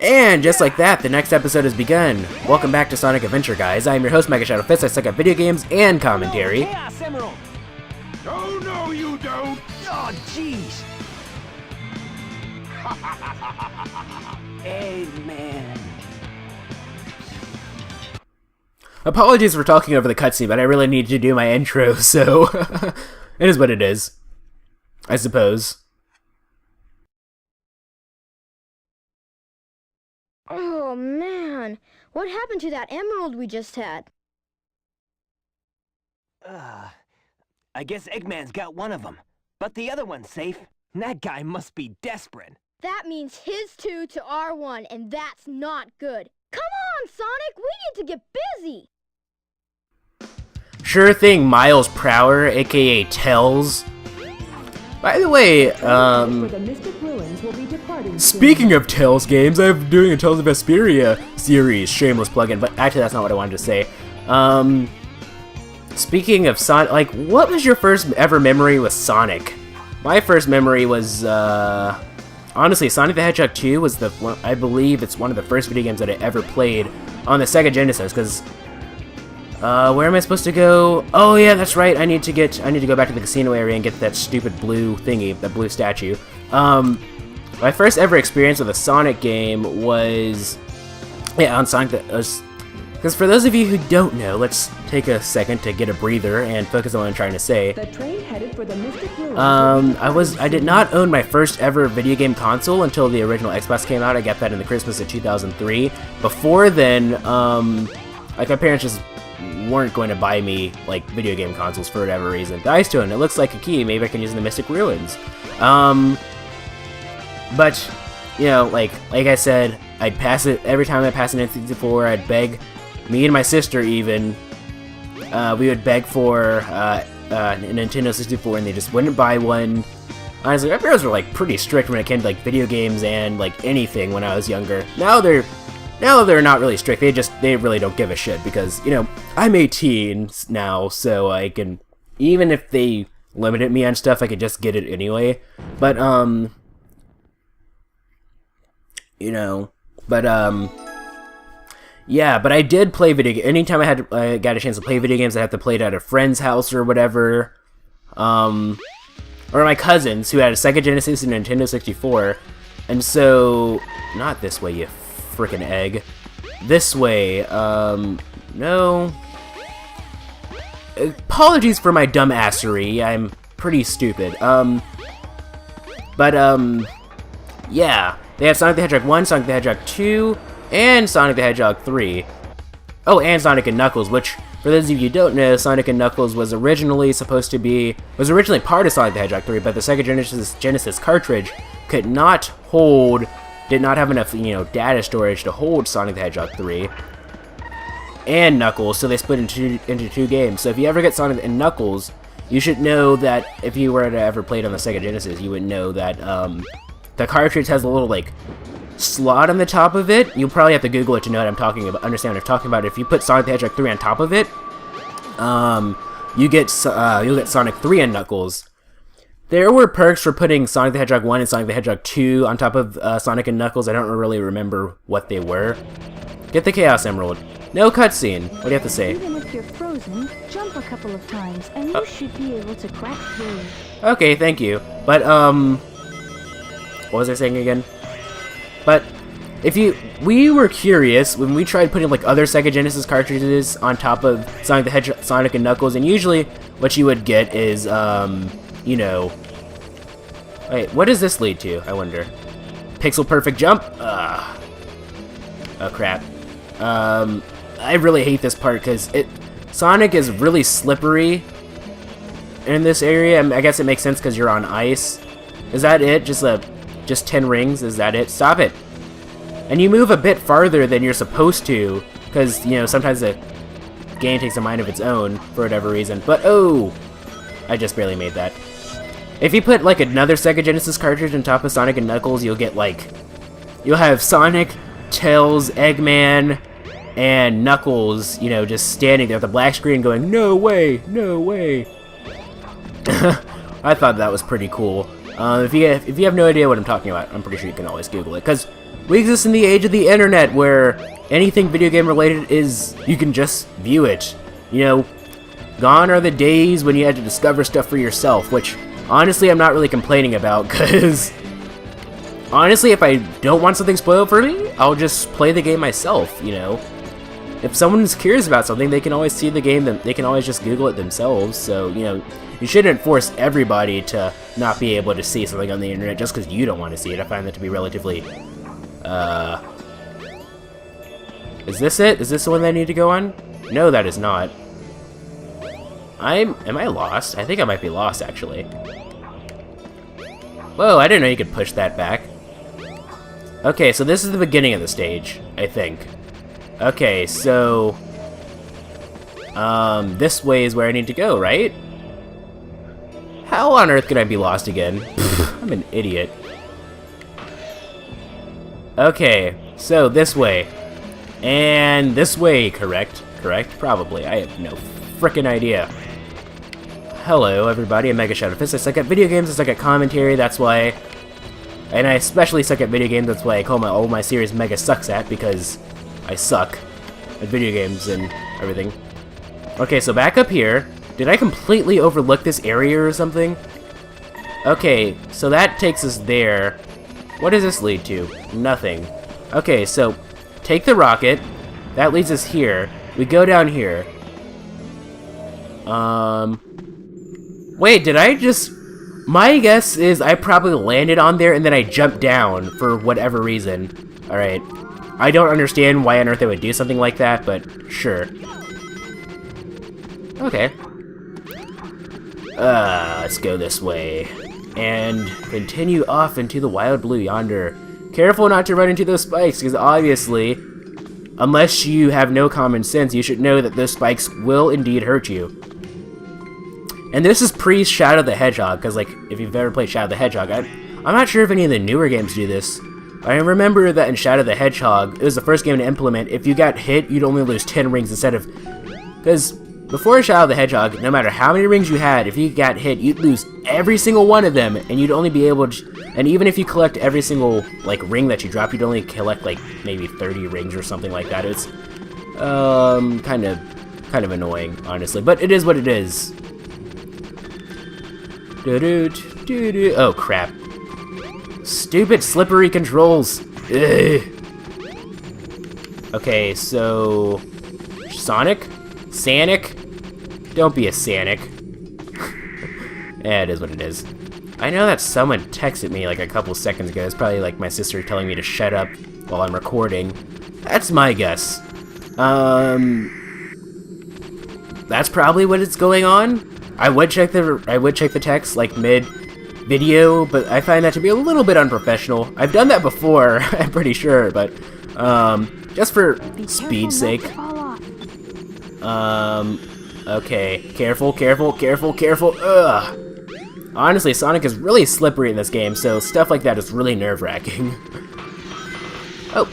And just like that, the next episode has begun. Welcome back to Sonic Adventure, guys. I am your host, MegaShadowFist. I suck at video games and commentary. Chaos Emerald! Oh, no, you don't! Oh, jeez! Eggman. Apologies for talking over the cutscene, but I really need to do my intro, so it is what it is, I suppose. Oh man, what happened to that emerald we just had? I guess Eggman's got one of them, but the other one's safe. That guy must be desperate. That means his 2 to our 1, and that's not good. Come on, Sonic, we need to get busy! Sure thing, Miles Prower, aka Tails. By the way, speaking of Tails games, I'm doing a Tales of Vesperia series, shameless plug-in, but actually that's not what I wanted to say. Speaking of Sonic, like, what was your first ever memory with Sonic? My first memory was, honestly, Sonic the Hedgehog 2 was the one, I believe it's one of the first video games that I ever played on the Sega Genesis, because, where am I supposed to go? Oh yeah, that's right, I need to go back to the casino area and get that stupid blue thingy, that blue statue. My first ever experience with a Sonic game was, yeah, on Sonic the, because for those of you who don't know, let's take a second to get a breather and focus on what I'm trying to say. The train headed for the Mystic Ruins. I did not own my first ever video game console until the original Xbox came out. I got that in the Christmas of 2003. Before then, like, my parents just weren't going to buy me, like, video game consoles for whatever reason. The Ice Stone, it looks like a key, maybe I can use in the Mystic Ruins. But, you know, like I said, I'd pass it, every time I passed an N64, I'd beg, me and my sister even, we would beg for a Nintendo 64 and they just wouldn't buy one. Honestly, my parents were, like, pretty strict when it came to, like, video games and, like, anything when I was younger. Now they're not really strict, they really don't give a shit because, you know, I'm 18 now, so I can, even if they limited me on stuff, I could just get it anyway. But, you know, but, yeah, but I did play video games. Anytime I got a chance to play video games, I had to play it at a friend's house or whatever. Or my cousins, who had a Sega Genesis and Nintendo 64. And so, not this way, you frickin' egg. This way, no. Apologies for my dumbassery, I'm pretty stupid. Yeah. They have Sonic the Hedgehog 1, Sonic the Hedgehog 2, and Sonic the Hedgehog 3. Oh, and Sonic and Knuckles, which, for those of you who don't know, Sonic and Knuckles was originally part of Sonic the Hedgehog 3, but the Sega Genesis cartridge did not have enough, you know, data storage to hold Sonic the Hedgehog 3 and Knuckles, so they split into two games. So if you ever get Sonic and Knuckles, you should know that if you were to ever play it on the Sega Genesis, you would know that, the cartridge has a little, like, slot on the top of it. You'll probably have to Google it to know what I'm talking about, understand what I'm talking about. If you put Sonic the Hedgehog 3 on top of it, you'll get Sonic 3 and Knuckles. There were perks for putting Sonic the Hedgehog 1 and Sonic the Hedgehog 2 on top of Sonic and Knuckles. I don't really remember what they were. Get the Chaos Emerald. No cutscene. What do you have to say? Even if you're frozen, jump a couple of times, and you should be able to crack through. Okay, thank you. But, what was I saying again? But we were curious when we tried putting, like, other Sega Genesis cartridges on top of Sonic the Hedgehog, Sonic and Knuckles, and usually what you would get is, you know, wait, what does this lead to, I wonder? Pixel perfect jump? Oh crap. I really hate this part because Sonic is really slippery in this area. I guess it makes sense because you're on ice. Is that it? Just 10 rings? Is that it? Stop it! And you move a bit farther than you're supposed to, because, you know, sometimes the game takes a mind of its own, for whatever reason. But, oh! I just barely made that. If you put, like, another Sega Genesis cartridge on top of Sonic and Knuckles, you'll get, like, you'll have Sonic, Tails, Eggman, and Knuckles, you know, just standing there with the black screen going, "No way! No way!" I thought that was pretty cool. If you have no idea what I'm talking about, I'm pretty sure you can always Google it, because We exist in the age of the internet where anything video game related is, you can just view it. You know, gone are the days when you had to discover stuff for yourself, which honestly I'm not really complaining about, because honestly if I don't want something spoiled for me, I'll just play the game myself, you know. If someone's curious about something, they can always see the game, they can always just Google it themselves, so, you know, you shouldn't force everybody to not be able to see something on the internet just because you don't want to see it. I find that to be relatively, is this it? Is this the one that I need to go on? No, that is not. Am I lost? I think I might be lost, actually. Whoa, I didn't know you could push that back. Okay, so this is the beginning of the stage, I think. Okay, so this way is where I need to go, right? How on earth could I be lost again? I'm an idiot. Okay, so this way. And this way, correct? Correct? Probably. I have no frickin' idea. Hello, everybody. I'm MegaShadowFist. I suck at video games. I suck at commentary. That's why... And I especially suck at video games. That's why I call all my series Mega Sucks At, because I suck at video games and everything. Okay, so back up here. Did I completely overlook this area or something? Okay, so that takes us there. What does this lead to? Nothing. Okay, so take the rocket. That leads us here. We go down here. Wait, did I just... My guess is I probably landed on there and then I jumped down for whatever reason. Alright. I don't understand why on earth they would do something like that, but sure. Okay. Let's go this way. And continue off into the wild blue yonder. Careful not to run into those spikes, because obviously, unless you have no common sense, you should know that those spikes will indeed hurt you. And this is pre-Shadow the Hedgehog, because, like, if you've ever played Shadow the Hedgehog, I'm not sure if any of the newer games do this. I remember that in Shadow the Hedgehog, it was the first game to implement, if you got hit, you'd only lose 10 rings instead of... Because before Shadow the Hedgehog, no matter how many rings you had, if you got hit, you'd lose every single one of them, and you'd only be able to... And even if you collect every single, like, ring that you drop, you'd only collect, like, maybe 30 rings or something like that. It's, kind of annoying, honestly. But it is what it is. Oh, crap. Stupid slippery controls. Ugh. Okay, so... Sonic? Sanic? Don't be a Sanic. Yeah, it is what it is. I know that someone texted me like a couple seconds ago. It's probably like my sister telling me to shut up while I'm recording. That's my guess. That's probably what is going on. I would check the text like mid-video, but I find that to be a little bit unprofessional. I've done that before, I'm pretty sure, but just for speed's sake. Okay, careful. Ugh. Honestly, Sonic is really slippery in this game, so stuff like that is really nerve-wracking. Oh,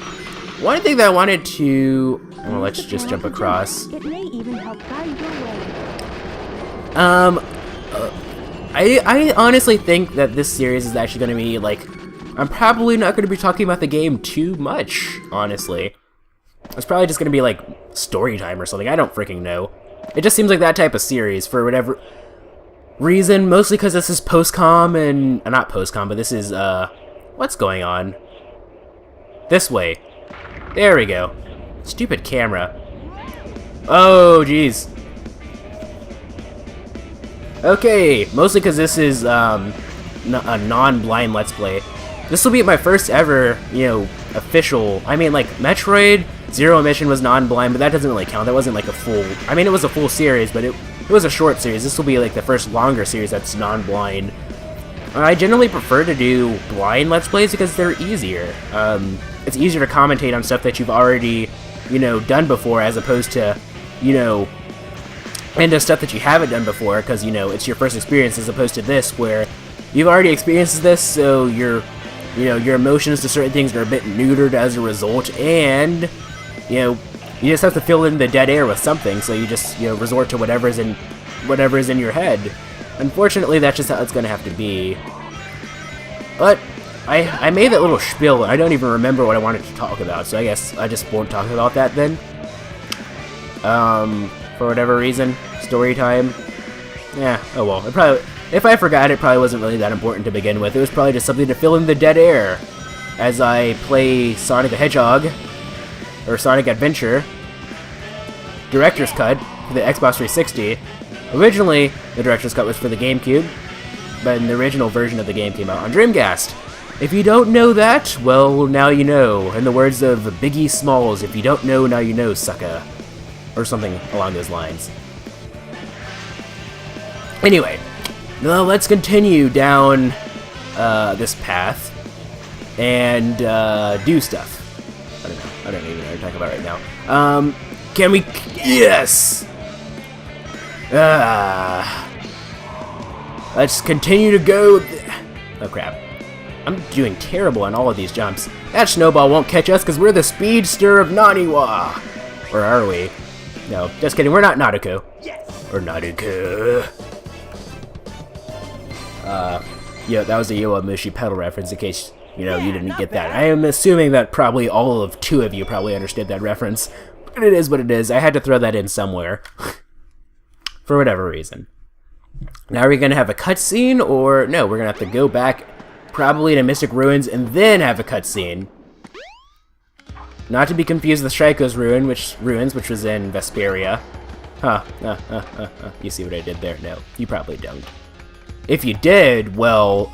one thing that I wanted to... Well, let's just jump across. It may even help guide your way. I honestly think that this series is actually going to be, like... I'm probably not going to be talking about the game too much, honestly. It's probably just going to be, like, story time or something. I don't freaking know. It just seems like that type of series for whatever reason. Mostly because this is post-com and... not post-com, but this is, what's going on? This way. There we go. Stupid camera. Oh, jeez. Okay, mostly because this is, a non-blind Let's Play. This will be my first ever, you know, official... I mean, like, Metroid Zero Mission was non-blind, but that doesn't really count. That wasn't, like, a full... I mean, it was a full series, but it was a short series. This will be, like, the first longer series that's non-blind. I generally prefer to do blind Let's Plays because they're easier. It's easier to commentate on stuff that you've already, you know, done before, as opposed to, you know... into stuff that you haven't done before, because, you know, it's your first experience, as opposed to this, where you've already experienced this, so your emotions to certain things are a bit neutered as a result, and, you know, you just have to fill in the dead air with something, so you just, you know, resort to whatever's in your head. Unfortunately, that's just how it's gonna have to be. But I made that little spiel, and I don't even remember what I wanted to talk about, so I guess I just won't talk about that then. For whatever reason, story time. Yeah, oh well. If I forgot, it probably wasn't really that important to begin with. It was probably just something to fill in the dead air as I play Sonic the Hedgehog, or Sonic Adventure, Director's Cut for the Xbox 360. Originally, the Director's Cut was for the GameCube, but the original version of the game came out on Dreamcast. If you don't know that, well, now you know. In the words of Biggie Smalls, if you don't know, now you know, sucker. Or something along those lines. Anyway, now let's continue down this path and do stuff. I don't know. I don't even know what to talk about right now. Can we... Yes! Let's continue to go... Oh, crap. I'm doing terrible on all of these jumps. That snowball won't catch us because we're the speedster of Naniwa. Or are we? No, just kidding. We're not Nautico. Yes! Or Nautico. Yeah, that was a Yowamushi pedal reference in case, you know, you didn't get that. I am assuming that probably all of 2 of you probably understood that reference. But it is what it is. I had to throw that in somewhere. For whatever reason. Now are we going to have a cutscene, or... No, we're going to have to go back probably to Mystic Ruins and then have a cutscene. Not to be confused with Shriko's Ruins, which was in Vesperia. Huh. You see what I did there? No, you probably don't. If you did, well...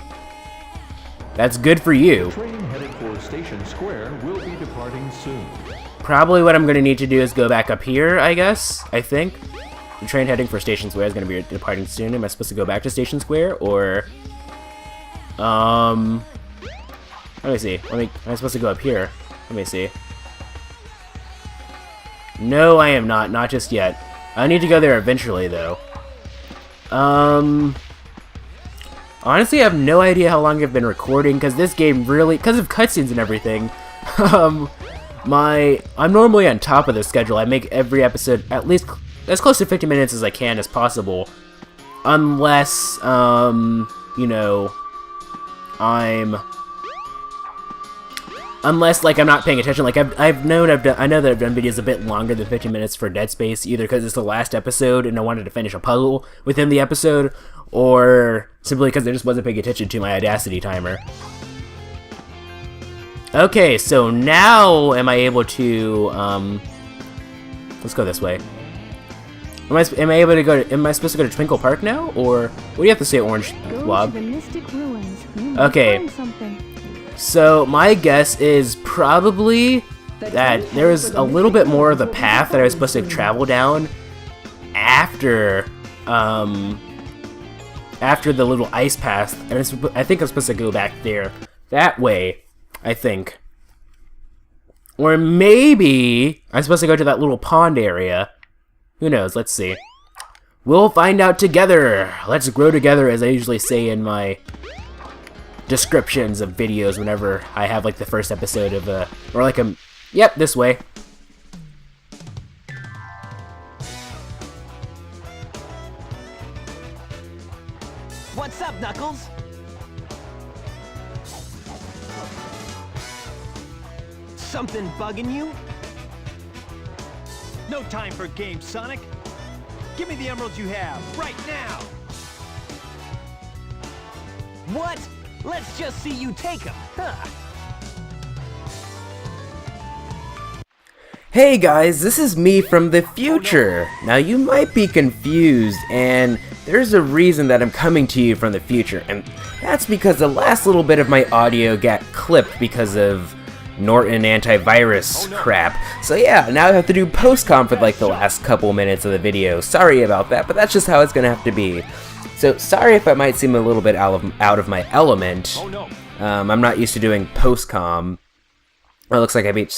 That's good for you. The train headed for Station Square will be departing soon. Probably what I'm going to need to do is go back up here, I guess. I think. The train heading for Station Square is going to be departing soon. Am I supposed to go back to Station Square, or... Let me see. Am I supposed to go up here? Let me see. No, I am not. Not just yet. I need to go there eventually, though. Honestly, I have no idea how long I've been recording, because this game really... Because of cutscenes and everything. I'm normally on top of the schedule. I make every episode at least as close to 50 minutes as I can as possible. Unless, you know... Unless, like, I'm not paying attention. Like, I know that I've done videos a bit longer than 50 minutes for Dead Space, either because it's the last episode and I wanted to finish a puzzle within the episode, or simply because I just wasn't paying attention to my Audacity timer. Okay, so now am I able to, let's go this way. Am I supposed to go to Twinkle Park now, or what do you have to say, Orange Blob? Go to the Mystic Ruins. You might Okay. find something. So my guess is probably that there was a little bit more of the path that I was supposed to travel down after after the little ice path, and I think I'm supposed to go back there that way, I think. Or maybe I'm supposed to go to that little pond area. Who knows? Let's see. We'll find out together. Let's grow together, as I usually say in my descriptions of videos whenever I have like the first episode of or like a... Yep, this way. What's up, Knuckles? Something bugging you? No time for games, Sonic. Give me the emeralds you have, right now! What? Let's just see you take them, huh? Hey guys, this is me from the future. Now you might be confused, and there's a reason that I'm coming to you from the future, and that's because the last little bit of my audio got clipped because of Norton antivirus crap. So yeah, now I have to do post-com for like the last couple minutes of the video. Sorry about that, but that's just how it's gonna have to be. So sorry if I might seem a little bit out of my element. I'm not used to doing post-com. Oh, it looks like I beat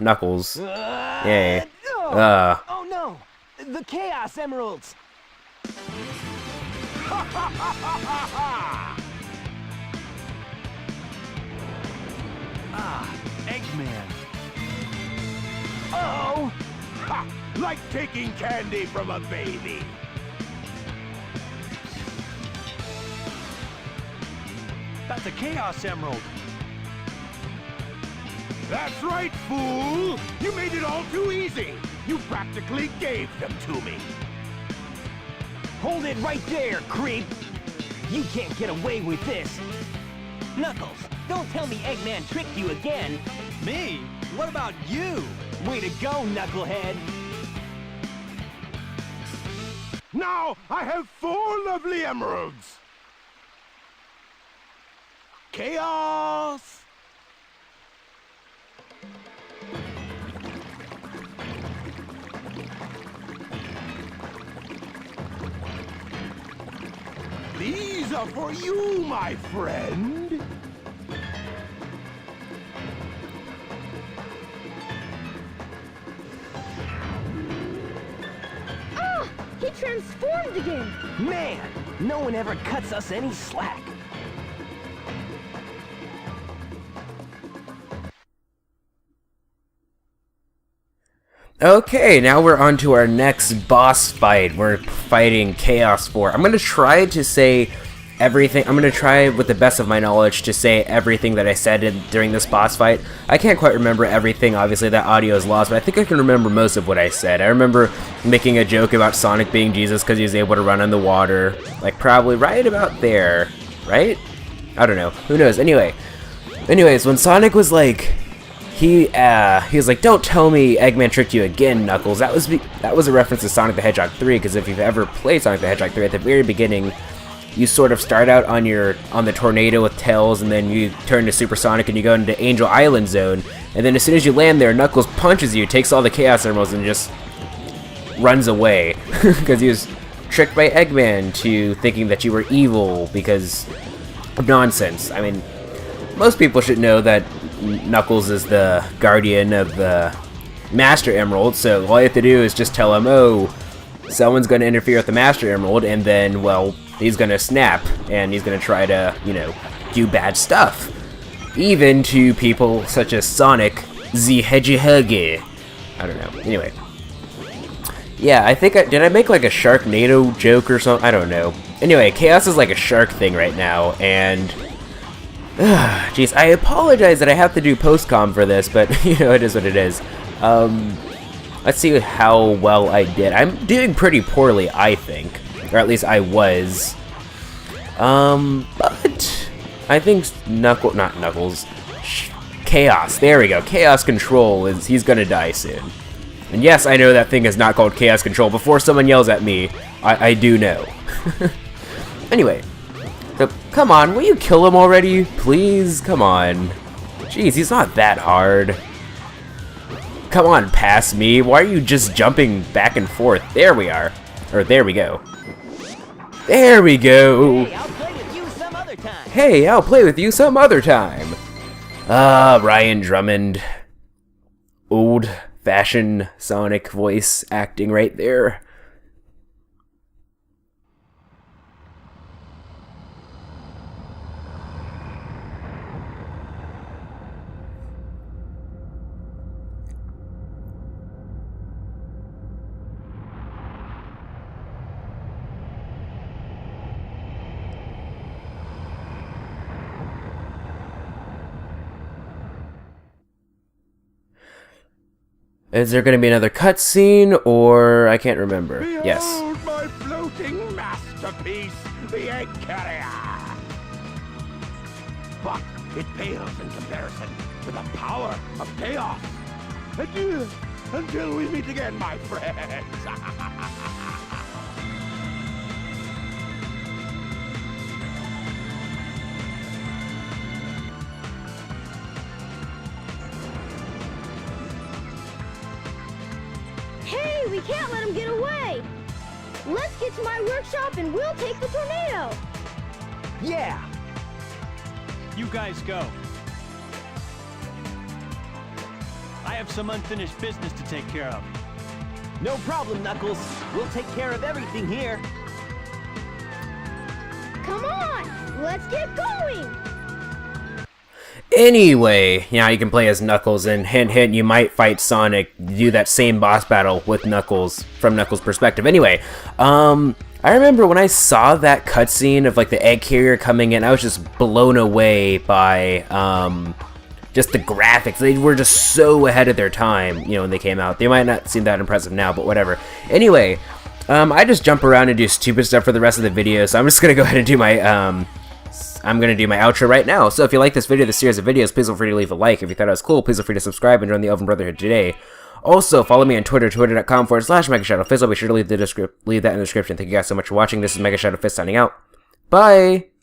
Knuckles. Yay. Oh no! The Chaos Emeralds! Eggman. Oh! Ha! Like taking candy from a baby. That's was a Chaos Emerald. That's right, fool! You made it all too easy! You practically gave them to me! Hold it right there, creep! You can't get away with this! Knuckles, don't tell me Eggman tricked you again! Me? What about you? Way to go, Knucklehead! Now I have 4 lovely emeralds! Chaos! These are for you, my friend! Ah! He transformed again! Man, no one ever cuts us any slack. Okay, now we're on to our next boss fight. We're fighting Chaos 4. I'm going to try to say everything. I'm going to try, with the best of my knowledge, to say everything that I said during this boss fight. I can't quite remember everything. Obviously, that audio is lost, but I think I can remember most of what I said. I remember making a joke about Sonic being Jesus because he was able to run on the water. Like, probably right about there. Right? I don't know. Who knows? Anyways, when Sonic was like... He was like, "Don't tell me Eggman tricked you again, Knuckles." That was a reference to Sonic the Hedgehog 3, because if you've ever played Sonic the Hedgehog 3, at the very beginning, you sort of start out on the tornado with Tails, and then you turn to Supersonic and you go into Angel Island Zone, and then as soon as you land there, Knuckles punches you, takes all the Chaos Emeralds, and just runs away, because he was tricked by Eggman to thinking that you were evil because of nonsense. I mean, most people should know that Knuckles is the guardian of the Master Emerald, so all you have to do is just tell him, oh, someone's going to interfere with the Master Emerald, and then, well, he's going to snap, and he's going to try to, you know, do bad stuff. Even to people such as Sonic the Hedgehog. I don't know. Anyway. Yeah, I think did I make like a Sharknado joke or something? I don't know. Anyway, Chaos is like a shark thing right now, and... Jeez, I apologize that I have to do post-com for this, but, you know, it is what it is. Let's see how well I did. I'm doing pretty poorly, I think. Or at least I was. But... I think not Knuckles. Chaos, there we go. Chaos Control he's gonna die soon. And yes, I know that thing is not called Chaos Control. Before someone yells at me, I do know. Anyway. So, come on, will you kill him already? Please, come on. Jeez, he's not that hard. Come on, pass me. Why are you just jumping back and forth? There we are. Or, there we go. There we go. Hey, I'll play with you some other time. Hey, I'll play with you some other time. Ah, Ryan Drummond. Old-fashioned Sonic voice acting right there. Is there going to be another cutscene, or I can't remember? Behold Yes. my floating masterpiece, the Egg Carrier! But it pales in comparison to the power of chaos. Adieu, until we meet again, my friends. Hey, we can't let him get away! Let's get to my workshop and we'll take the tornado! Yeah! You guys go. I have some unfinished business to take care of. No problem, Knuckles. We'll take care of everything here. Come on! Let's get going! Anyway, now you can play as Knuckles, and hint hint, you might fight Sonic, do that same boss battle with Knuckles, from Knuckles' perspective. Anyway, I remember when I saw that cutscene of like the egg carrier coming in, I was just blown away by just the graphics. They were just so ahead of their time, you know, when they came out. They might not seem that impressive now, but whatever. Anyway, I just jump around and do stupid stuff for the rest of the video, so I'm just gonna go ahead and do my outro right now. So if you like this video, this series of videos, please feel free to leave a like. If you thought it was cool, please feel free to subscribe and join the Elven Brotherhood today. Also, follow me on Twitter, twitter.com/MegaShadowFist. I'll be sure to leave that in the description. Thank you guys so much for watching. This is MegaShadowFist signing out. Bye!